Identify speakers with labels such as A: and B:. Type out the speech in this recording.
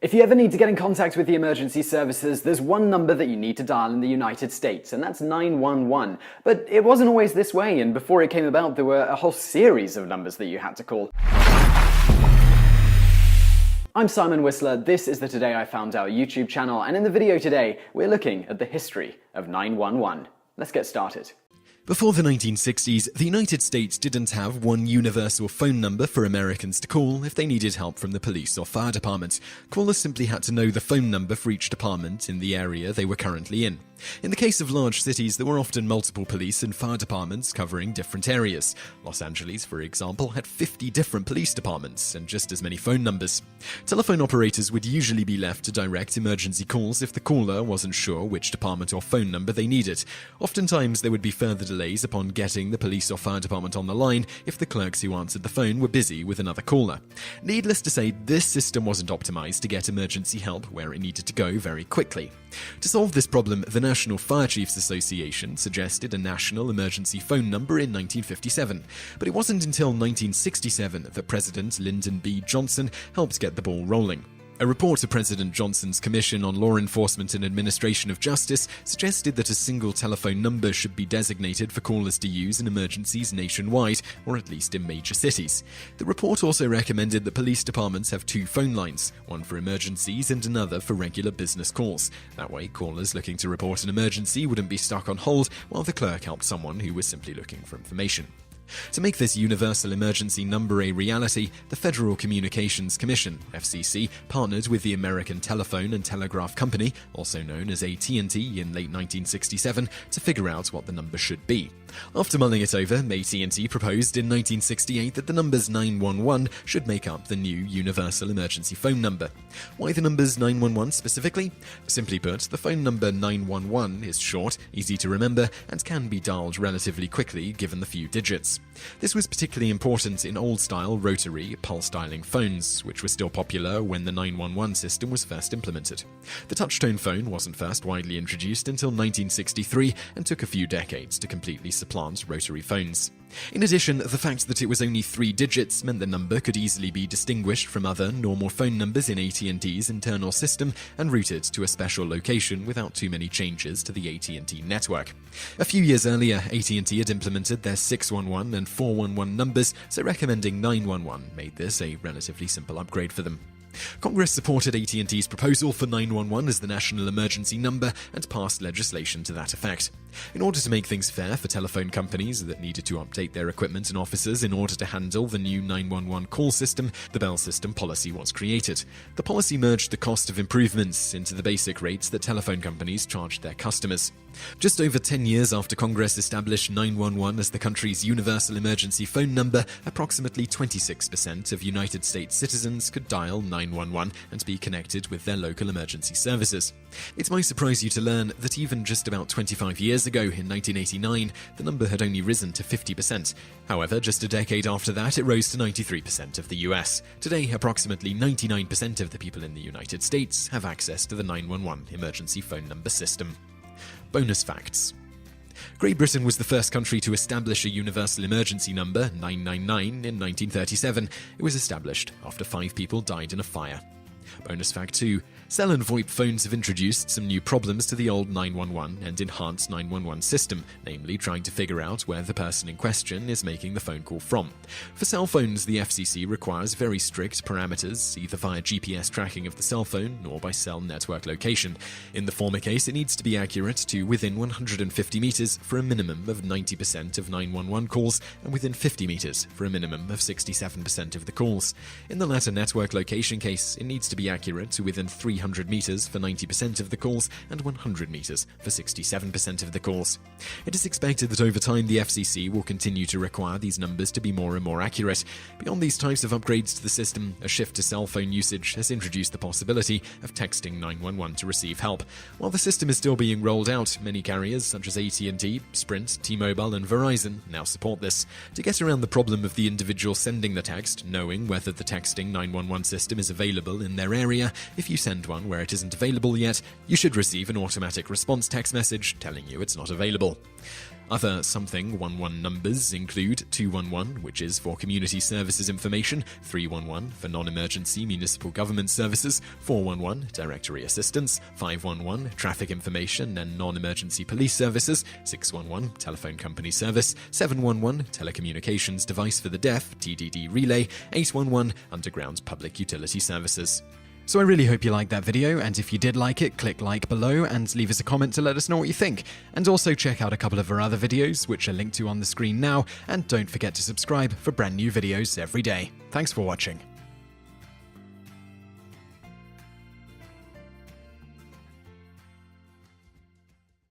A: If you ever need to get in contact with the emergency services, there's one number that you need to dial in the United States, and that's 911. But it wasn't always this way, and before it came about, there were a whole series of numbers that you had to call. I'm Simon Whistler, this is the Today I Found Out YouTube channel, and in the video today, we're looking at the history of 911. Let's get started.
B: Before the 1960s, the United States didn't have one universal phone number for Americans to call if they needed help from the police or fire department. Callers simply had to know the phone number for each department in the area they were currently in. In the case of large cities, there were often multiple police and fire departments covering different areas. Los Angeles, for example, had 50 different police departments and just as many phone numbers. Telephone operators would usually be left to direct emergency calls if the caller wasn't sure which department or phone number they needed. Oftentimes, there would be further delays upon getting the police or fire department on the line if the clerks who answered the phone were busy with another caller. Needless to say, this system wasn't optimized to get emergency help where it needed to go very quickly. To solve this problem, the National Fire Chiefs Association suggested a national emergency phone number in 1957, but it wasn't until 1967 that President Lyndon B. Johnson helped get the ball rolling. A report of President Johnson's Commission on Law Enforcement and Administration of Justice suggested that a single telephone number should be designated for callers to use in emergencies nationwide, or at least in major cities. The report also recommended that police departments have two phone lines, one for emergencies and another for regular business calls. That way, callers looking to report an emergency wouldn't be stuck on hold while the clerk helped someone who was simply looking for information. To make this universal emergency number a reality, the Federal Communications Commission, FCC, partnered with the American Telephone and Telegraph Company, also known as AT&T, in late 1967 to figure out what the number should be. After mulling it over, AT&T proposed in 1968 that the numbers 911 should make up the new universal emergency phone number. Why the numbers 911 specifically? Simply put, the phone number 911 is short, easy to remember, and can be dialed relatively quickly given the few digits. This was particularly important in old-style rotary, pulse-dialing phones, which were still popular when the 911 system was first implemented. The touch-tone phone wasn't first widely introduced until 1963 and took a few decades to completely supplant rotary phones. In addition, the fact that it was only 3 digits meant the number could easily be distinguished from other normal phone numbers in AT&T's internal system and routed to a special location without too many changes to the AT&T network. A few years earlier, AT&T had implemented their 611 and 411 numbers, so recommending 911 made this a relatively simple upgrade for them. Congress supported AT&T's proposal for 911 as the national emergency number and passed legislation to that effect. In order to make things fair for telephone companies that needed to update their equipment and offices in order to handle the new 911 call system, the Bell System policy was created. The policy merged the cost of improvements into the basic rates that telephone companies charged their customers. Just over 10 years after Congress established 911 as the country's universal emergency phone number, approximately 26% of United States citizens could dial 911 and be connected with their local emergency services. It might surprise you to learn that even just about 25 years ago, in 1989, the number had only risen to 50%. However, just a decade after that, it rose to 93% of the US. Today, approximately 99% of the people in the United States have access to the 911 emergency phone number system. Bonus facts. Great Britain was the first country to establish a universal emergency number, 999, in 1937. It was established after 5 people died in a fire. Bonus fact 2. Cell and VoIP phones have introduced some new problems to the old 911 and enhanced 911 system, namely trying to figure out where the person in question is making the phone call from. For cell phones, the FCC requires very strict parameters, either via GPS tracking of the cell phone or by cell network location. In the former case, it needs to be accurate to within 150 meters for a minimum of 90% of 911 calls and within 50 meters for a minimum of 67% of the calls. In the latter network location case, it needs to be accurate to within 300 meters for 90% of the calls and 100 meters for 67% of the calls. It is expected that over time the FCC will continue to require these numbers to be more and more accurate. Beyond these types of upgrades to the system, a shift to cell phone usage has introduced the possibility of texting 911 to receive help. While the system is still being rolled out, many carriers such as AT&T, Sprint, T-Mobile and Verizon now support this. To get around the problem of the individual sending the text, knowing whether the texting 911 system is available in their area, if you send one where it isn't available yet, you should receive an automatic response text message telling you it's not available. Other something 11 numbers include 211, which is for community services information, 311 for non-emergency municipal government services, 411 directory assistance, 511 traffic information and non-emergency police services, 611 telephone company service, 711 telecommunications device for the deaf, TDD relay, 811 underground public utility services. So I really hope you liked that video, and if you did like it, click like below and leave us a comment to let us know what you think. And also check out a couple of our other videos, which are linked to on the screen now, and don't forget to subscribe for brand new videos every day. Thanks for watching.